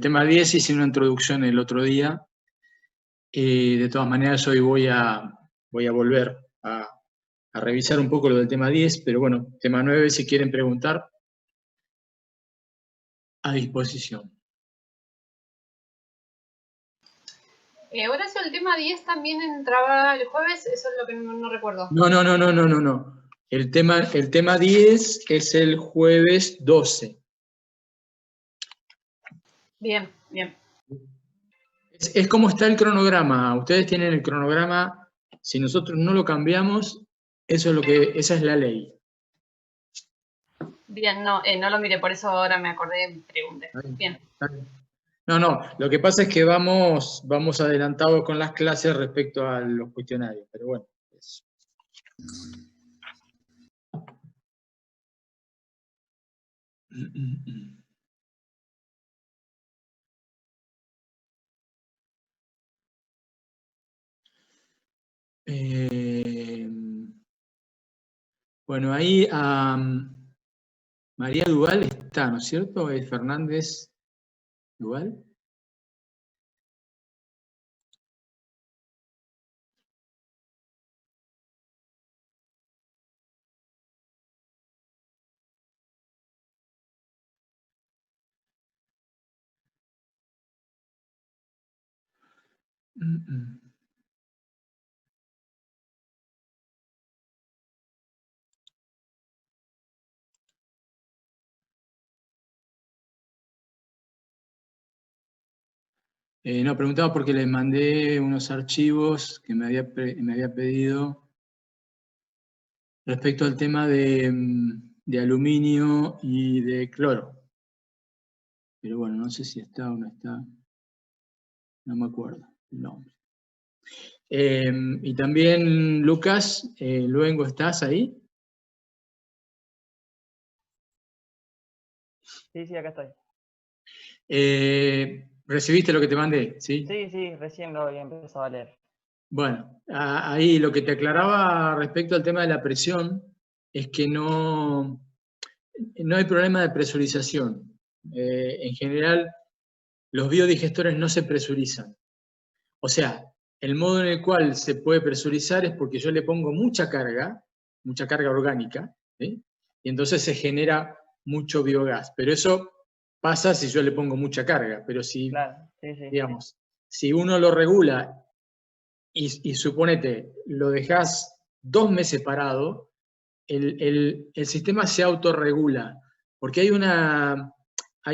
tema 10 hice una introducción el otro día. De todas maneras, hoy voy a volver a revisar un poco lo del tema 10, pero bueno, tema 9, si quieren preguntar, a disposición. Horacio, el tema 10 también entraba el jueves, eso es lo que no recuerdo. No. El tema 10 es el jueves 12. Bien. Es como está el cronograma. Ustedes tienen el cronograma. Si nosotros no lo cambiamos, esa es la ley. Bien, no lo miré, por eso ahora me acordé, pregunté. Bien. No, lo que pasa es que vamos adelantados con las clases respecto a los cuestionarios, pero bueno. Bueno, ahí María Duval está, ¿no es cierto? ¿Es Fernández Duval? No, preguntaba porque les mandé unos archivos que me había pedido respecto al tema de aluminio y de cloro. Pero bueno, no sé si está o no está. No me acuerdo el nombre. Y también, Lucas, Luengo, ¿estás ahí? Sí, acá estoy. ¿Recibiste lo que te mandé? Sí, recién lo había empezado a leer. Bueno, ahí lo que te aclaraba respecto al tema de la presión es que no hay problema de presurización. En general, los biodigestores no se presurizan. O sea, el modo en el cual se puede presurizar es porque yo le pongo mucha carga orgánica, ¿sí? Y entonces se genera mucho biogás. Pero eso pasa si yo le pongo mucha carga. Pero si, digamos, si uno lo regula y suponete, lo dejás 2 meses parado, el sistema se autorregula, porque hay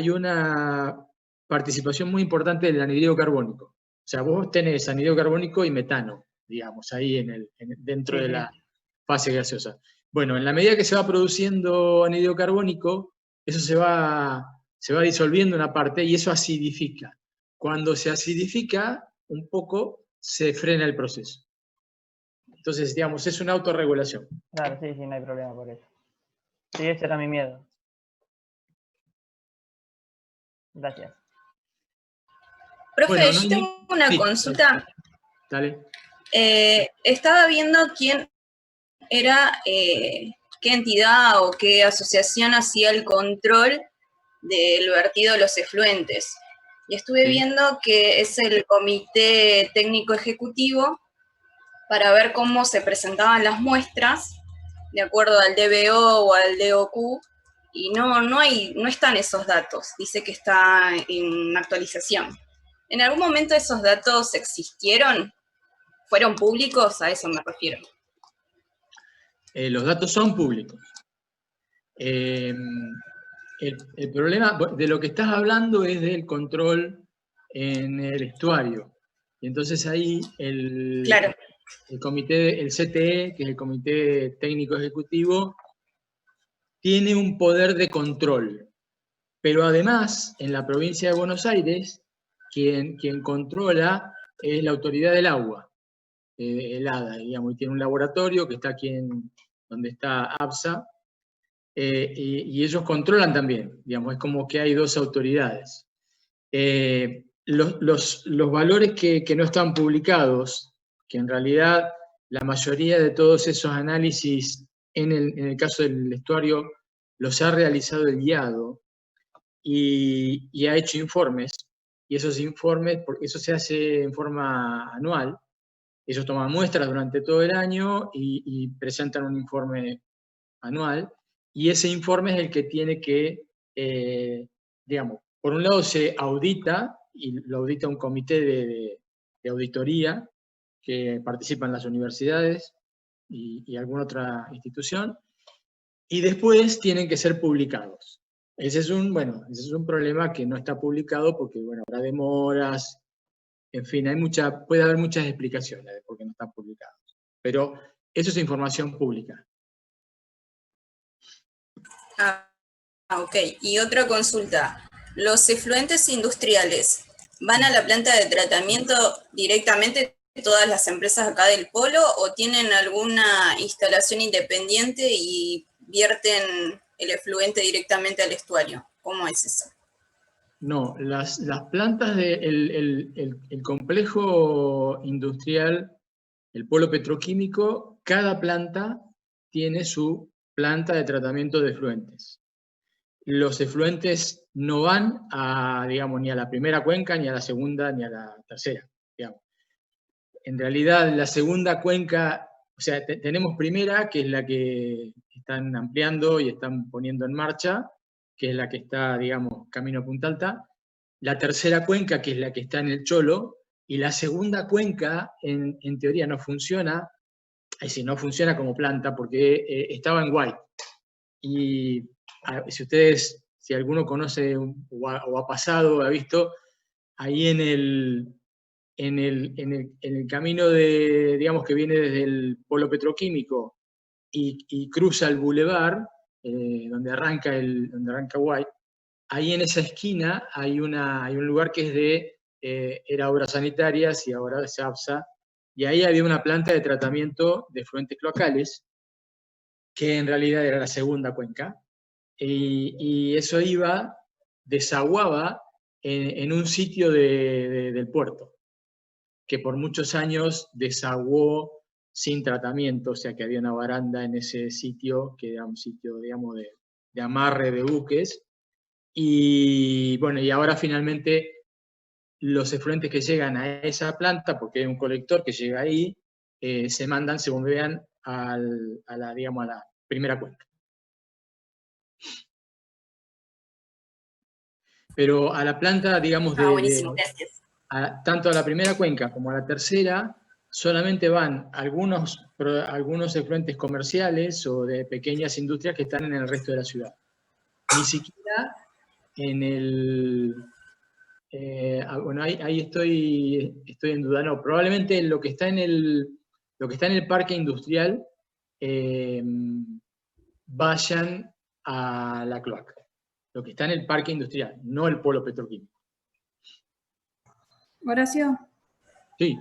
una participación muy importante del anhídrido carbónico. O sea, vos tenés anhídrido carbónico y metano, digamos, ahí dentro de la fase gaseosa. Bueno, en la medida que se va produciendo anhídrido carbónico, eso se va disolviendo una parte y eso acidifica. Cuando se acidifica un poco, se frena el proceso. Entonces, digamos, es una autorregulación. Claro, sí, no hay problema por eso. Sí, ese era mi miedo. Gracias. Profe, bueno, yo tengo una consulta. Dale. Estaba viendo quién era, qué entidad o qué asociación hacía el control del vertido de los efluentes. Y estuve viendo que es el Comité Técnico Ejecutivo para ver cómo se presentaban las muestras de acuerdo al DBO o al DOQ, y no están esos datos. Dice que está en actualización. ¿En algún momento esos datos existieron? ¿Fueron públicos? A eso me refiero. Los datos son públicos. El problema de lo que estás hablando es del control en el estuario. Y entonces ahí el comité, el CTE, que es el Comité Técnico Ejecutivo, tiene un poder de control. Pero además, en la provincia de Buenos Aires, quien controla es la Autoridad del Agua, el ADA, digamos, y tiene un laboratorio que está aquí donde está ABSA, y ellos controlan también, digamos, es como que hay 2 autoridades. Los valores que no están publicados, que en realidad la mayoría de todos esos análisis, en el caso del estuario, los ha realizado el guiado y ha hecho informes, y esos informes, porque eso se hace en forma anual, ellos toman muestras durante todo el año y presentan un informe anual, y ese informe es el que tiene que, digamos, por un lado se audita, y lo audita un comité de auditoría que participan las universidades y alguna otra institución, y después tienen que ser publicados. Ese es un problema que no está publicado porque, bueno, habrá demoras, en fin, puede haber muchas explicaciones de por qué no están publicados. Pero eso es información pública. Ok. Y otra consulta. ¿Los efluentes industriales van a la planta de tratamiento directamente de todas las empresas acá del polo o tienen alguna instalación independiente y vierten el efluente directamente al estuario? ¿Cómo es eso? No, las plantas el complejo industrial, el polo petroquímico, cada planta tiene su planta de tratamiento de efluentes. Los efluentes no van digamos, ni a la primera cuenca, ni a la segunda, ni a la tercera, digamos. En realidad, la segunda cuenca, o sea, tenemos primera, que es la que están ampliando y están poniendo en marcha, que es la que está, digamos, camino a Punta Alta. La tercera cuenca, que es la que está en el Cholo, y la segunda cuenca, en teoría, no funciona, es decir, no funciona como planta, porque estaba en White. Y si alguno conoce o ha pasado, ha visto, ahí en el camino digamos, que viene desde el polo petroquímico y cruza el bulevar, donde arranca White, ahí en esa esquina hay un lugar que era Obras Sanitarias y ahora es APSA, y ahí había una planta de tratamiento de efluentes cloacales, que en realidad era la segunda cuenca, y eso desaguaba en un sitio del puerto, que por muchos años desaguó sin tratamiento, o sea que había una baranda en ese sitio, que era un sitio, digamos, de amarre de buques, y bueno, y ahora finalmente los efluentes que llegan a esa planta, porque hay un colector que llega ahí, se bombean a la primera cuenca. Pero a la planta, digamos, Buenísimo, gracias. Tanto a la primera cuenca como a la tercera, solamente van algunos efluentes comerciales o de pequeñas industrias que están en el resto de la ciudad. Ni siquiera en bueno, ahí estoy en duda. No, probablemente lo que está en el parque industrial vayan a la cloaca. Lo que está en el parque industrial, no el polo petroquímico. Horacio. Sí.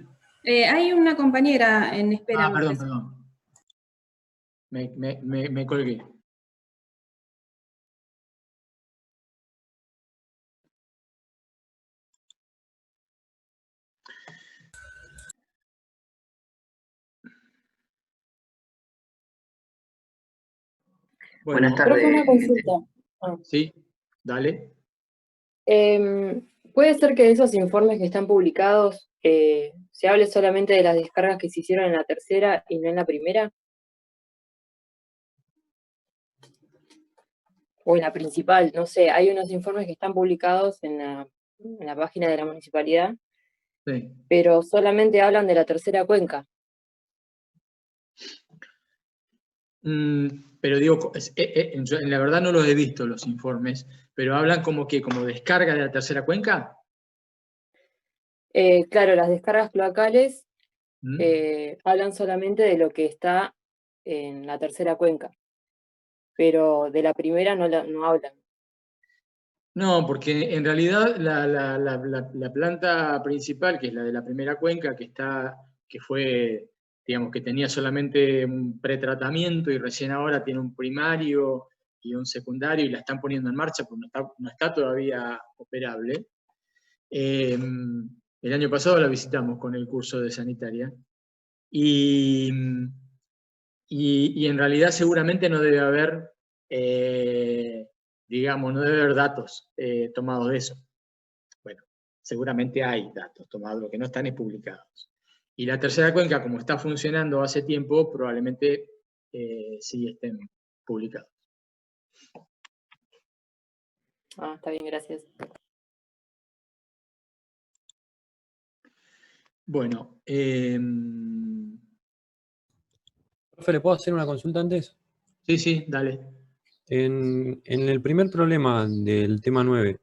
Hay una compañera en espera. Perdón. Me colgué. Bueno, buenas tardes. Una consulta. Sí, dale. ¿Puede ser que de esos informes que están publicados se hable solamente de las descargas que se hicieron en la tercera y no en la primera? O en la principal, no sé, hay unos informes que están publicados en la página de la municipalidad, Sí. pero solamente hablan de la tercera cuenca. Pero digo, en la verdad no los he visto los informes, pero hablan como descarga de la tercera cuenca. Claro, las descargas cloacales hablan solamente de lo que está en la tercera cuenca, pero de la primera no hablan. No, porque en realidad la planta principal, que es la de la primera cuenca, que fue, digamos, que tenía solamente un pretratamiento y recién ahora tiene un primario y un secundario y la están poniendo en marcha porque no está todavía operable. El año pasado la visitamos con el curso de sanitaria y en realidad seguramente no debe haber, digamos, no debe haber datos tomados de eso. Bueno, seguramente hay datos tomados, lo que no están es publicados. Y la tercera cuenca, como está funcionando hace tiempo, probablemente sí estén publicados. Está bien, gracias. Bueno. Profe, ¿le puedo hacer una consulta antes? Sí, dale. En el primer problema del tema 9,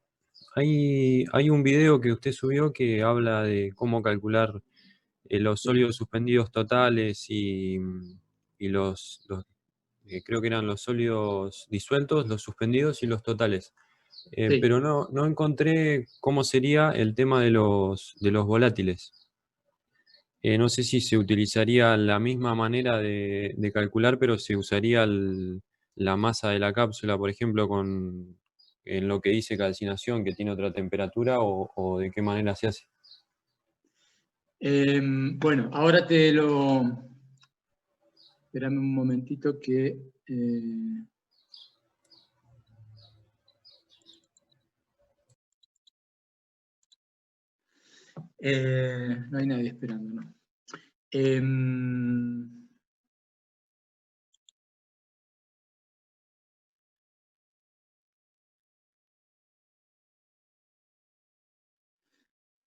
hay un video que usted subió que habla de cómo calcular los sólidos suspendidos totales y creo que eran los sólidos disueltos, los suspendidos y los totales. Sí. Pero no encontré cómo sería el tema de los volátiles. No sé si se utilizaría la misma manera de calcular, pero se usaría la masa de la cápsula, por ejemplo, en lo que dice calcinación, que tiene otra temperatura, o de qué manera se hace. Bueno, ahora te lo... Espérame un momentito que... no hay nadie esperando, ¿no?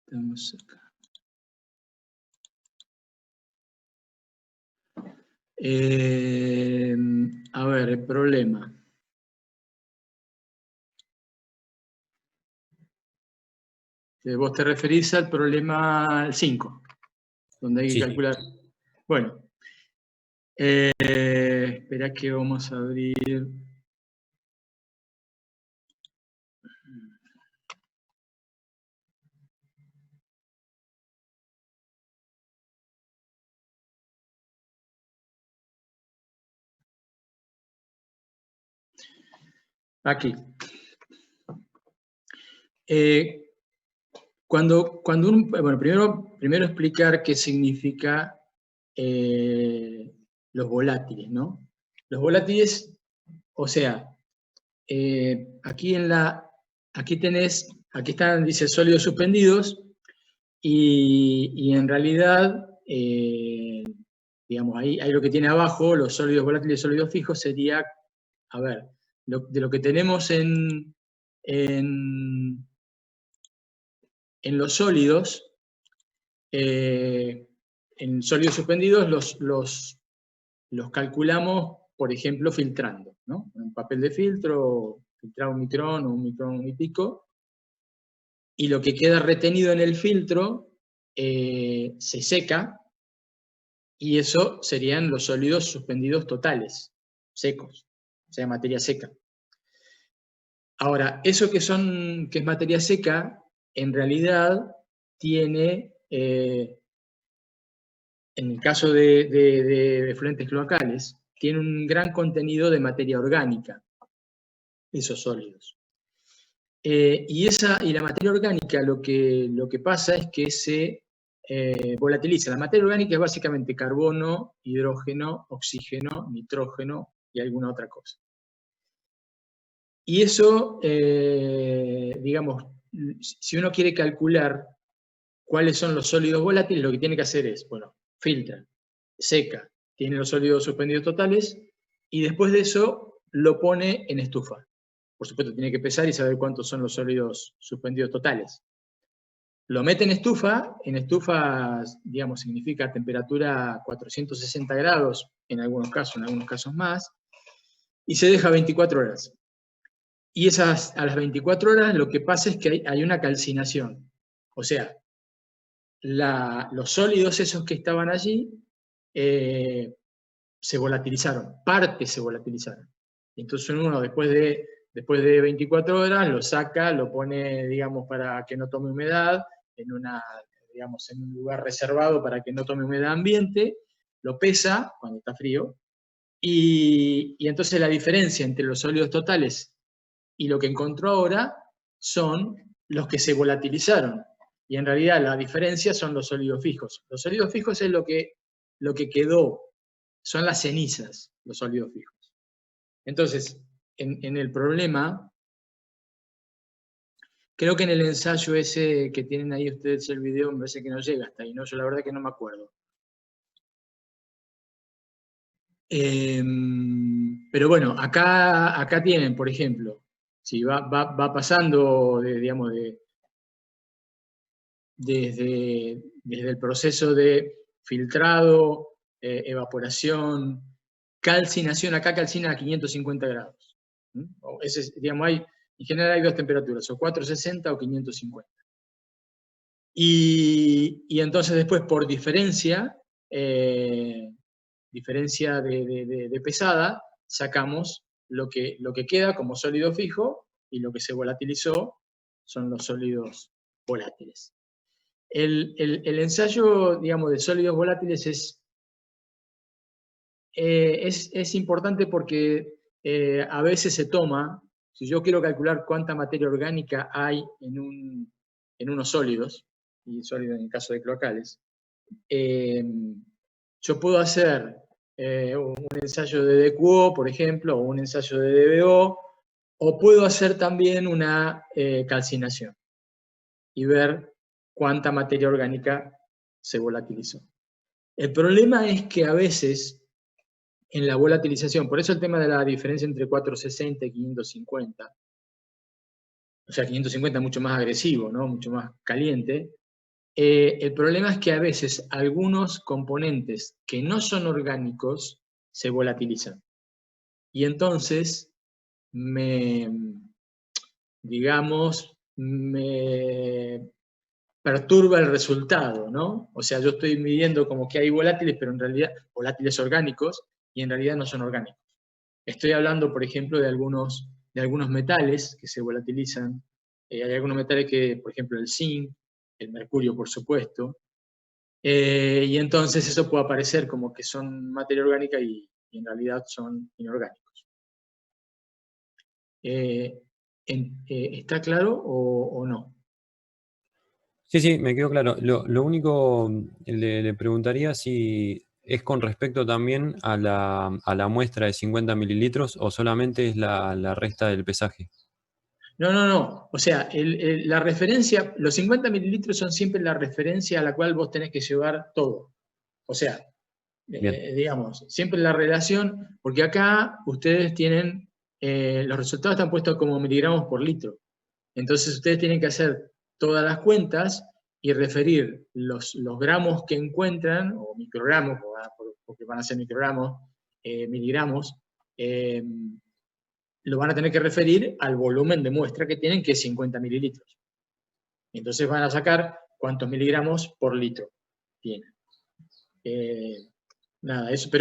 Estamos acá. A ver, el problema. Vos te referís al problema 5, donde hay que Sí. calcular. Bueno, espera que vamos a abrir. Aquí. Bueno, primero explicar qué significa los volátiles, ¿no? Los volátiles, o sea, aquí están, dice, sólidos suspendidos, y en realidad, digamos, ahí lo que tiene abajo, los sólidos volátiles y sólidos fijos, sería, a ver, de lo que tenemos en los sólidos, en sólidos suspendidos los calculamos, por ejemplo, filtrando, ¿no? Un papel de filtro, filtrar un micrón y pico, y lo que queda retenido en el filtro se seca, y eso serían los sólidos suspendidos totales, secos, o sea, materia seca. Ahora, eso que es materia seca, en realidad tiene, en el caso de efluentes cloacales, tiene un gran contenido de materia orgánica, esos sólidos. Y la materia orgánica lo que pasa es que se volatiliza. La materia orgánica es básicamente carbono, hidrógeno, oxígeno, nitrógeno y alguna otra cosa. Y eso, digamos, si uno quiere calcular cuáles son los sólidos volátiles, lo que tiene que hacer es, bueno, filtra, seca, tiene los sólidos suspendidos totales, y después de eso lo pone en estufa. Por supuesto, tiene que pesar y saber cuántos son los sólidos suspendidos totales. Lo mete en estufa, digamos, significa temperatura 460 grados, en algunos casos más, y se deja 24 horas. Y a las 24 horas lo que pasa es que hay una calcinación. O sea, los sólidos esos que estaban allí se volatilizaron, partes se volatilizaron. Entonces uno después de 24 horas lo saca, lo pone, digamos, para que no tome humedad, en un lugar reservado para que no tome humedad ambiente, lo pesa cuando está frío, y entonces la diferencia entre los sólidos totales y lo que encontró ahora son los que se volatilizaron. Y en realidad la diferencia son los sólidos fijos. Los sólidos fijos es lo que quedó, son las cenizas, los sólidos fijos. Entonces, en el problema, Creo que en el ensayo ese que tienen ahí ustedes el video, me parece que no llega hasta ahí, ¿no? Yo la verdad que no me acuerdo. Pero bueno, acá tienen, por ejemplo, si va pasando, digamos, desde el proceso de filtrado, evaporación, calcinación, acá calcina a 550 grados. Digamos, en general hay dos temperaturas, o 460 o 550. Y entonces después, por diferencia de pesada, sacamos lo que queda como sólido fijo, y lo que se volatilizó son los sólidos volátiles. El ensayo, digamos, de sólidos volátiles es importante porque a veces se toma, si yo quiero calcular cuánta materia orgánica hay en unos sólidos, y sólidos en el caso de cloacales, yo puedo hacer un ensayo de DQO, por ejemplo, o un ensayo de DBO, o puedo hacer también una calcinación y ver cuánta materia orgánica se volatilizó. El problema es que a veces en la volatilización, por eso el tema de la diferencia entre 460 y 550, o sea, 550 es mucho más agresivo, ¿no? Mucho más caliente. El problema es que a veces algunos componentes que no son orgánicos se volatilizan. Y entonces digamos, me perturba el resultado, ¿no? O sea, yo estoy midiendo como que hay volátiles, pero en realidad, volátiles orgánicos, y en realidad no son orgánicos. Estoy hablando, por ejemplo, de algunos metales que se volatilizan. Hay algunos metales que, por ejemplo, el zinc, el mercurio, por supuesto. Y entonces eso puede aparecer como que son materia orgánica y en realidad son inorgánicos. ¿Está claro o no? Sí, me quedó claro. Lo único, le preguntaría si es con respecto también a la muestra de 50 mililitros o solamente es la resta del pesaje. No. O sea, la referencia, los 50 mililitros son siempre la referencia a la cual vos tenés que llevar todo. O sea, digamos, siempre la relación, porque acá ustedes tienen, los resultados están puestos como miligramos por litro. Entonces ustedes tienen que hacer todas las cuentas y referir los gramos que encuentran, o microgramos, porque van a ser microgramos, miligramos, lo van a tener que referir al volumen de muestra que tienen, que es 50 mililitros. Entonces van a sacar cuántos miligramos por litro tienen. Pero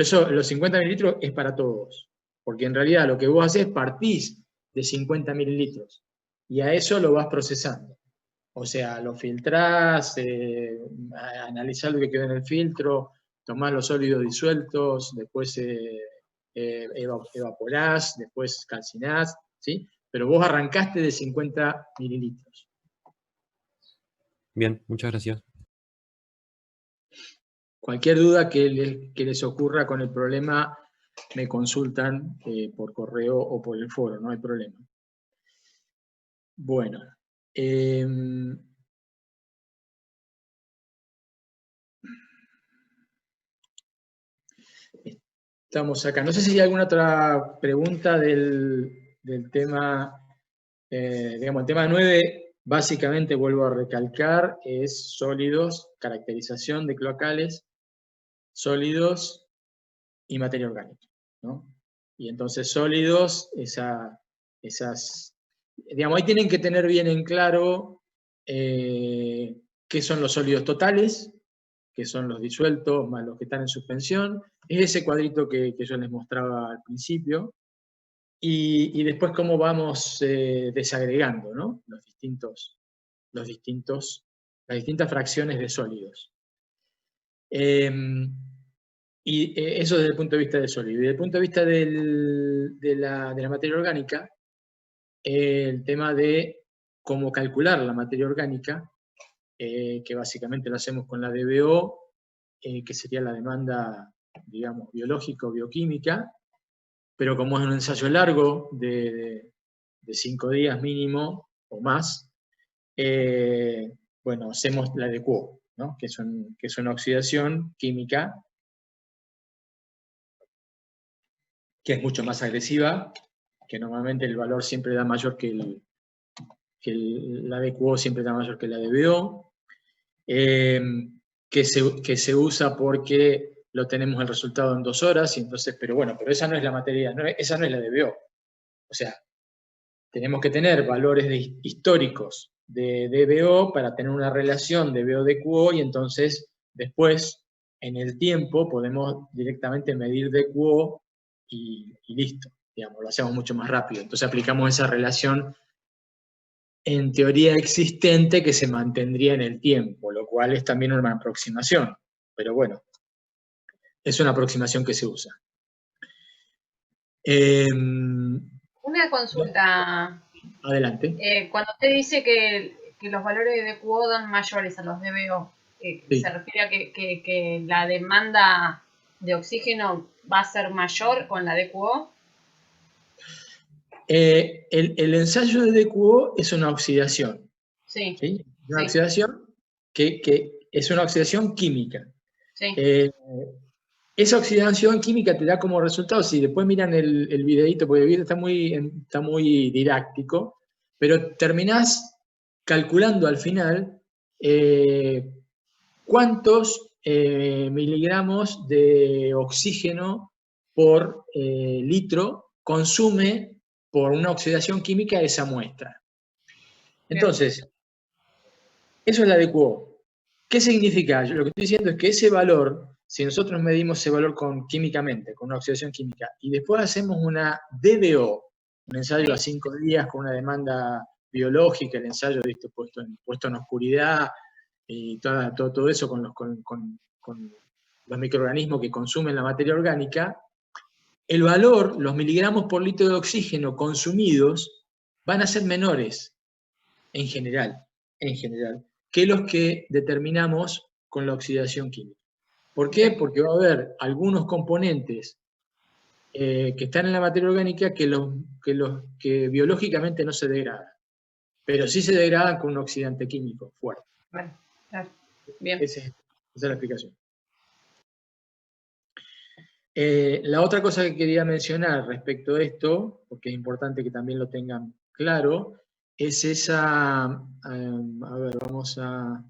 eso, los 50 mililitros es para todos, porque en realidad lo que vos haces, partís de 50 mililitros, y a eso lo vas procesando. O sea, lo filtrás, analizás lo que quedó en el filtro, tomás los sólidos disueltos, después evaporás, después calcinás, ¿sí? Pero vos arrancaste de 50 mililitros. Bien, muchas gracias. Cualquier duda que les ocurra con el problema, me consultan por correo o por el foro, no hay problema. Bueno. Estamos acá. No sé si hay alguna otra pregunta del tema, digamos, el tema 9, básicamente vuelvo a recalcar, es sólidos, caracterización de cloacales, sólidos y materia orgánica, ¿no? Y entonces sólidos, digamos, ahí tienen que tener bien en claro qué son los sólidos totales, que son los disueltos más los que están en suspensión, es ese cuadrito que yo les mostraba al principio, y después cómo vamos desagregando, ¿no? las distintas fracciones de sólidos. Y eso desde el punto de vista del sólido. Y desde el punto de vista de la materia orgánica, el tema de cómo calcular la materia orgánica, que básicamente lo hacemos con la DBO, que sería la demanda, digamos, biológico-bioquímica, pero como es un ensayo largo de 5 días mínimo o más, bueno, hacemos la de QO, ¿no? que es una oxidación química que es mucho más agresiva, que normalmente el valor siempre da mayor la de QO siempre da mayor que la de BO, que se usa porque lo tenemos el resultado en 2 horas, y entonces, pero esa no es la materia, esa no es la de BO. O sea, tenemos que tener valores históricos de BO para tener una relación de BO de QO, y entonces después, en el tiempo, podemos directamente medir de QO y listo, digamos, lo hacemos mucho más rápido. Entonces aplicamos esa relación en teoría existente que se mantendría en el tiempo, lo cual es también una aproximación, pero bueno, es una aproximación que se usa. Una consulta. Adelante. Cuando usted dice que los valores de QO dan mayores a los de BO, Sí. ¿se refiere a que la demanda de oxígeno va a ser mayor con la de QO? El ensayo de DQO es una oxidación. Sí. ¿Sí? Una Sí. oxidación que es una oxidación química. Sí. Esa oxidación química te da como resultado, si después miran el videíto, porque el video está muy didáctico, pero terminás calculando al final cuántos miligramos de oxígeno por litro consume por una oxidación química esa muestra. Entonces, eso es la de QO. ¿Qué significa? Yo lo que estoy diciendo es que ese valor, si nosotros medimos ese valor químicamente, con una oxidación química, y después hacemos una DBO, un ensayo a 5 días con una demanda biológica, el ensayo puesto en oscuridad, y todo eso con los microorganismos que consumen la materia orgánica, el valor, los miligramos por litro de oxígeno consumidos, van a ser menores, en general, que los que determinamos con la oxidación química. ¿Por qué? Porque va a haber algunos componentes que están en la materia orgánica que biológicamente no se degradan, pero sí se degradan con un oxidante químico fuerte. Bueno, claro. Bien. Esa es la explicación. La otra cosa que quería mencionar respecto a esto, porque es importante que también lo tengan claro, es esa, a ver, vamos a...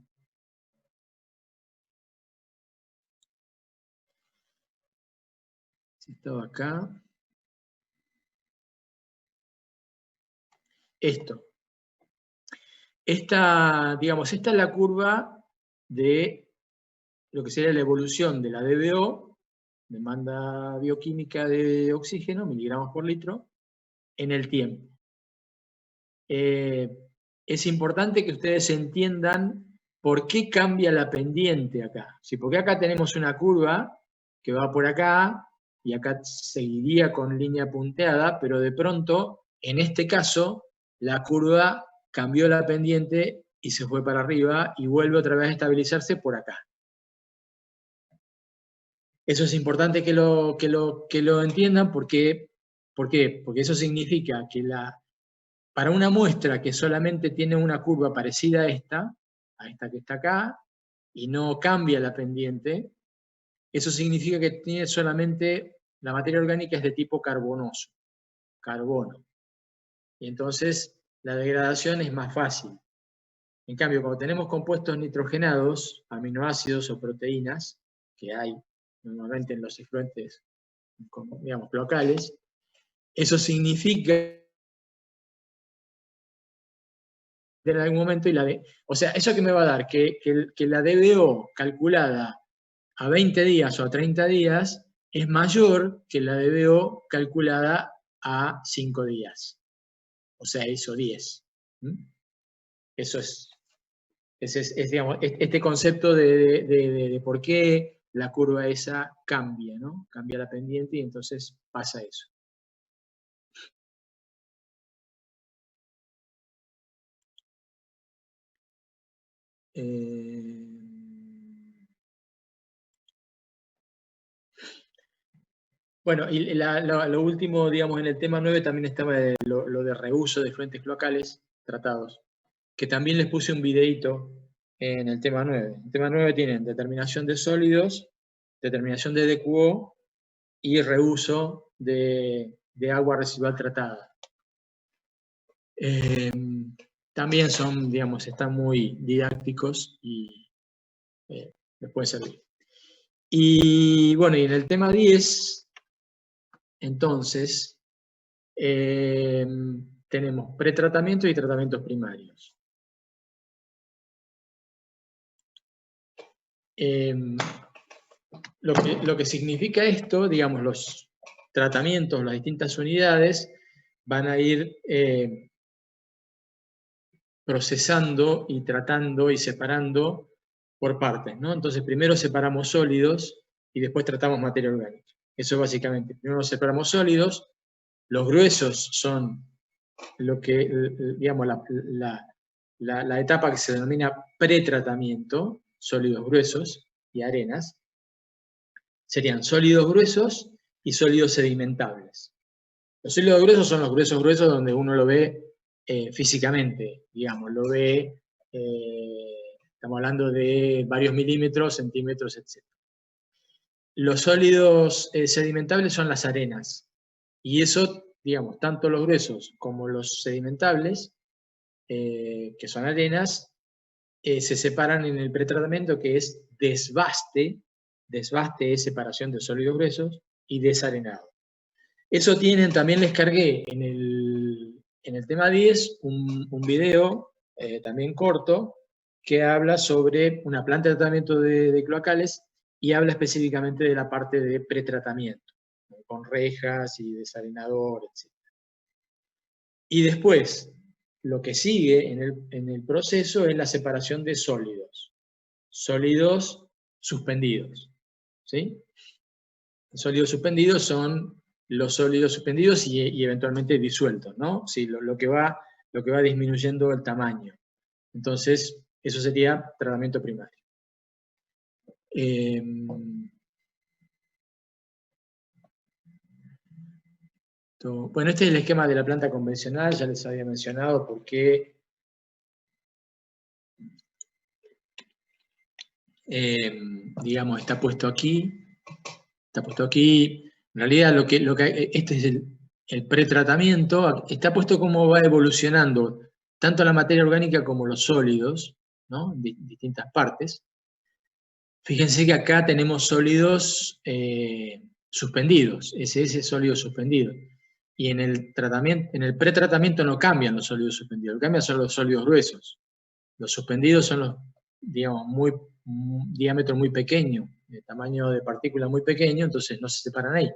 Si estaba acá. Esto. Esta es la curva de lo que sería la evolución de la DBO, demanda bioquímica de oxígeno, miligramos por litro, en el tiempo. Es importante que ustedes entiendan por qué cambia la pendiente acá. ¿Sí? Porque acá tenemos una curva que va por acá, y acá seguiría con línea punteada, pero de pronto, en este caso, la curva cambió la pendiente y se fue para arriba y vuelve otra vez a estabilizarse por acá. Eso es importante que lo entiendan. ¿Por qué? Porque eso significa que para una muestra que solamente tiene una curva parecida a esta que está acá, y no cambia la pendiente, eso significa que tiene solamente, la materia orgánica es de tipo carbonoso, carbono. Y entonces la degradación es más fácil. En cambio, cuando tenemos compuestos nitrogenados, aminoácidos o proteínas, que hay normalmente en los efluentes, digamos, locales, eso significa en algún momento, o sea, ¿eso qué me va a dar? Que la DBO calculada a 20 días o a 30 días es mayor que la DBO calculada a 5 días, o 6 o 10. Eso es digamos, este concepto de por qué la curva esa cambia, ¿no? Cambia la pendiente y entonces pasa eso. Bueno, y lo último, digamos, en el tema 9 también estaba lo de reuso de efluentes cloacales tratados, que también les puse un videíto en el tema 9. En el tema 9 tienen determinación de sólidos, determinación de DQO y reuso de agua residual tratada. También son, digamos, están muy didácticos y les puede servir. Y bueno, y en el tema 10, entonces, tenemos pretratamiento y tratamientos primarios. Lo que significa esto, digamos, los tratamientos, las distintas unidades, van a ir procesando y tratando y separando por partes, ¿no? Entonces, primero separamos sólidos y después tratamos materia orgánica. Eso básicamente. Primero separamos sólidos, los gruesos son lo que, digamos, la etapa que se denomina pretratamiento, sólidos gruesos y arenas, serían sólidos gruesos y sólidos sedimentables. Los sólidos gruesos son los gruesos donde uno lo ve físicamente, digamos, lo ve, estamos hablando de varios milímetros, centímetros, etc. Los sólidos sedimentables son las arenas, y eso, digamos, tanto los gruesos como los sedimentables, que son arenas, se separan en el pretratamiento, que es desbaste. Desbaste es separación de sólidos gruesos, y desarenado. Eso tienen, también les cargué en el tema 10 un video, también corto, que habla sobre una planta de tratamiento de cloacales y habla específicamente de la parte de pretratamiento, con rejas y desarenador, etc. Y después, lo que sigue en el proceso es la separación de sólidos. Sólidos suspendidos, ¿sí? Sólidos suspendidos son los sólidos suspendidos y eventualmente disueltos, ¿no? Sí, lo que va disminuyendo el tamaño. Entonces, eso sería tratamiento primario. Bueno, este es el esquema de la planta convencional, ya les había mencionado por qué digamos, está puesto aquí. Está puesto aquí. En realidad, este es el pretratamiento. Está puesto cómo va evolucionando tanto la materia orgánica como los sólidos, ¿no? En distintas partes. Fíjense que acá tenemos sólidos suspendidos, ese sólido suspendido. Y en el pretratamiento no cambian los sólidos suspendidos, lo que cambian son los sólidos gruesos. Los suspendidos son los, digamos, diámetro muy pequeño, de tamaño de partícula muy pequeño, entonces no se separan ahí.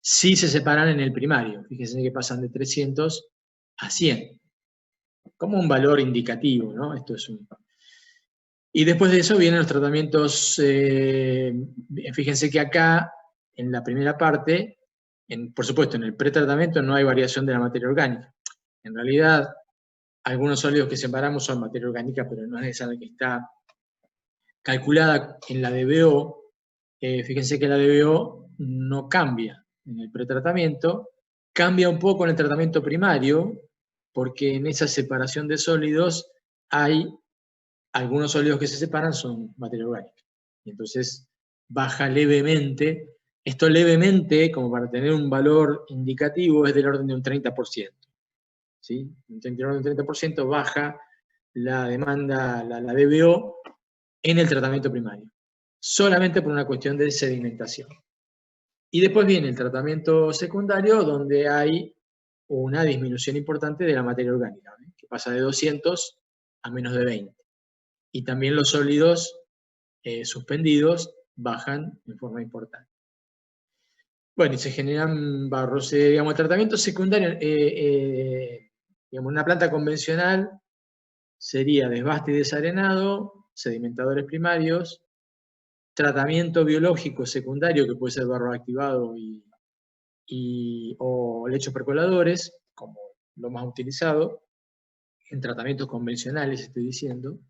Sí se separan en el primario, fíjense que pasan de 300 a 100, como un valor indicativo, ¿no? Esto es Y después de eso vienen los tratamientos, fíjense que acá, en la primera parte, por supuesto, en el pretratamiento no hay variación de la materia orgánica. En realidad, algunos sólidos que separamos son materia orgánica, pero no es esa la que está calculada en la DBO. Fíjense que la DBO no cambia en el pretratamiento, cambia un poco en el tratamiento primario, porque en esa separación de sólidos hay algunos sólidos que se separan, son materia orgánica. Y entonces baja levemente. Esto levemente, como para tener un valor indicativo, es del orden de un 30%. ¿Sí? Del orden de un 30% baja la demanda, la DBO, en el tratamiento primario, solamente por una cuestión de sedimentación. Y después viene el tratamiento secundario, donde hay una disminución importante de la materia orgánica, ¿eh? Que pasa de 200 a menos de 20. Y también los sólidos suspendidos bajan en forma importante. Bueno, y se generan barros. Digamos, el tratamiento secundario, digamos, una planta convencional sería desbaste y desarenado, sedimentadores primarios, tratamiento biológico secundario, que puede ser barro activado o lechos percoladores, como lo más utilizado, en tratamientos convencionales estoy diciendo,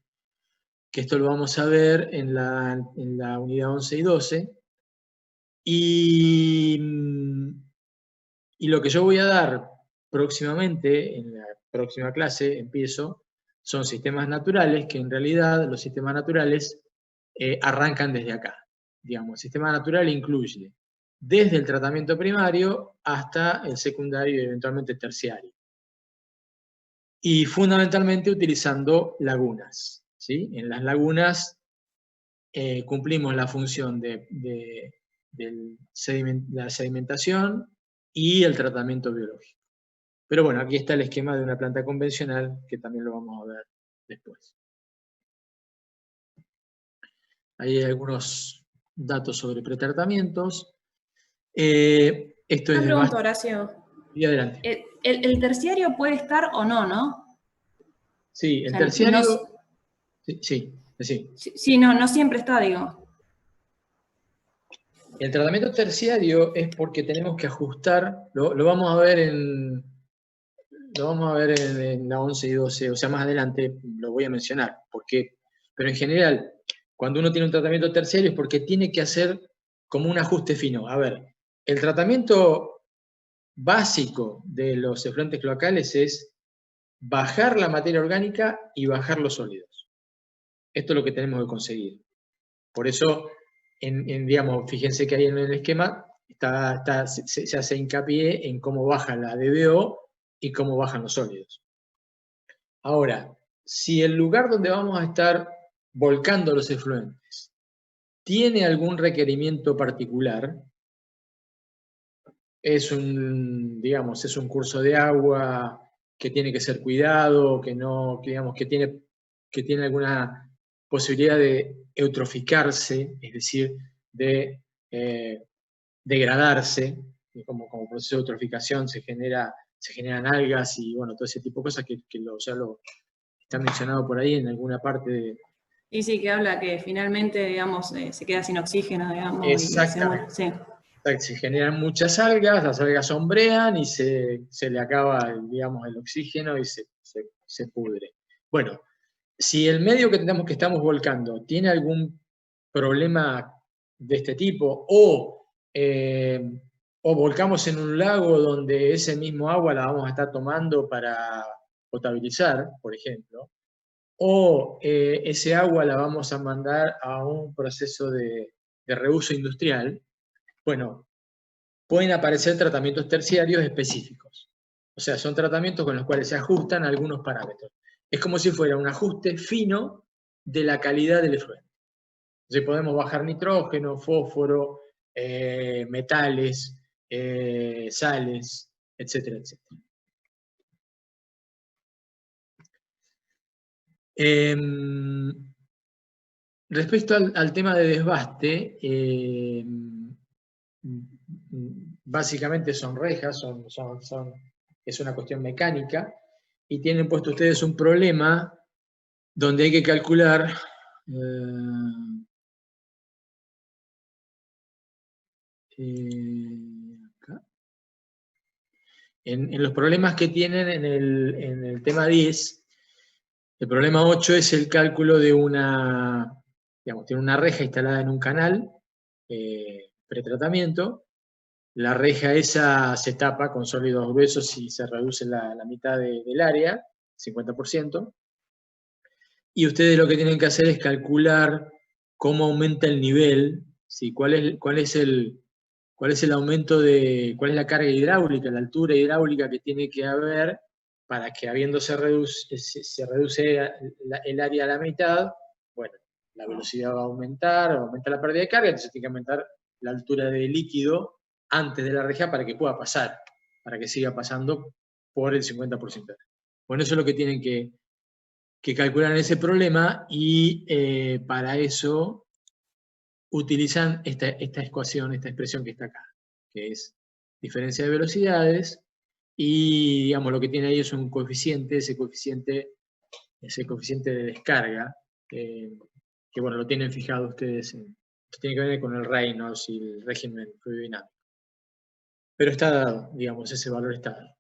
que esto lo vamos a ver en la unidad 11 y 12, y lo que yo voy a dar próximamente, en la próxima clase, empiezo, son sistemas naturales, que en realidad los sistemas naturales arrancan desde acá. Digamos, el sistema natural incluye desde el tratamiento primario hasta el secundario y eventualmente el terciario. Y fundamentalmente utilizando lagunas, ¿sí? En las lagunas cumplimos la función de la sedimentación y el tratamiento biológico. Pero bueno, aquí está el esquema de una planta convencional, que también lo vamos a ver después. Ahí hay algunos datos sobre pretratamientos. Esto Una es pregunta, Horacio. Y adelante. El terciario puede estar o no, ¿no? Sí, el O sea, terciario... no, sí. sí, no siempre está, digo. El tratamiento terciario es porque tenemos que ajustar, lo vamos a ver en la 11 y 12, o sea, más adelante lo voy a mencionar, pero en general, cuando uno tiene un tratamiento terciario es porque tiene que hacer como un ajuste fino. A ver, el tratamiento básico de los efluentes cloacales es bajar la materia orgánica y bajar los sólidos. Esto es lo que tenemos que conseguir. Por eso, digamos, fíjense que ahí en el esquema se hace hincapié en cómo baja la DBO y cómo bajan los sólidos. Ahora, si el lugar donde vamos a estar volcando los efluentes tiene algún requerimiento particular, es un curso de agua que tiene que ser cuidado, que tiene alguna posibilidad de eutroficarse, es decir, de degradarse, como proceso de eutroficación se generan algas y bueno, todo ese tipo de cosas que ya lo está mencionado por ahí en alguna parte de... Y sí, que habla que finalmente, digamos, se queda sin oxígeno, digamos. Exactamente. Sí. Se generan muchas algas, las algas sombrean y se le acaba, digamos, el oxígeno y se pudre. Bueno, si el medio que estamos volcando tiene algún problema de este tipo, o volcamos en un lago donde ese mismo agua la vamos a estar tomando para potabilizar, por ejemplo, o ese agua la vamos a mandar a un proceso de reuso industrial, bueno, pueden aparecer tratamientos terciarios específicos. O sea, son tratamientos con los cuales se ajustan algunos parámetros. Es como si fuera un ajuste fino de la calidad del efluente. Entonces podemos bajar nitrógeno, fósforo, metales, sales, etcétera, etcétera. Respecto al tema de desbaste, básicamente son rejas, es una cuestión mecánica, y tienen puesto ustedes un problema donde hay que calcular acá. En los problemas que tienen en el tema 10, el problema 8 es el cálculo de tiene una reja instalada en un canal, pretratamiento. La reja esa se tapa con sólidos gruesos y se reduce la mitad del área, 50%. Y ustedes lo que tienen que hacer es calcular cómo aumenta el nivel, ¿sí? cuál es el aumento cuál es la carga hidráulica, la altura hidráulica que tiene que haber para que se reduce el área a la mitad, bueno, la velocidad va a aumentar, aumenta la pérdida de carga, entonces tiene que aumentar la altura del líquido antes de la reja para que pueda pasar, para que siga pasando por el 50%. Bueno, eso es lo que tienen que calcular en ese problema y para eso utilizan esta ecuación, esta expresión que está acá, que es diferencia de velocidades y digamos lo que tiene ahí es un coeficiente, ese coeficiente de descarga, que bueno, lo tienen fijado ustedes, que tiene que ver con el Reynolds y el régimen fluidodinámico. Pero está dado, digamos, ese valor está dado.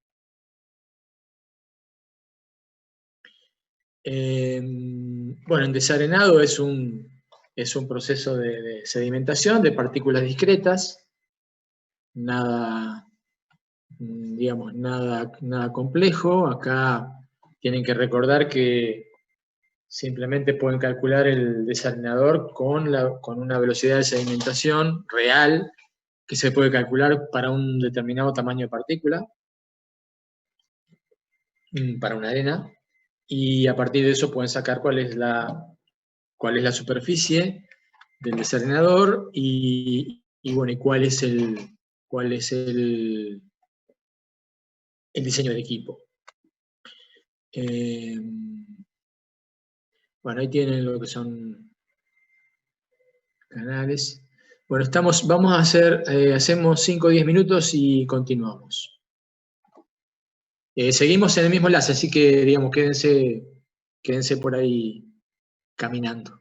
Bueno, en desarenado es un proceso de sedimentación de partículas discretas, nada complejo. Acá tienen que recordar que simplemente pueden calcular el desalinador con una velocidad de sedimentación real que se puede calcular para un determinado tamaño de partícula, para una arena, y a partir de eso pueden sacar cuál es la superficie del desalinador y bueno, y cuál es el diseño del equipo. Bueno, ahí tienen lo que son canales. Bueno, vamos a hacer, hacemos 5 o 10 minutos y continuamos. Seguimos en el mismo enlace, así que, digamos, quédense por ahí caminando.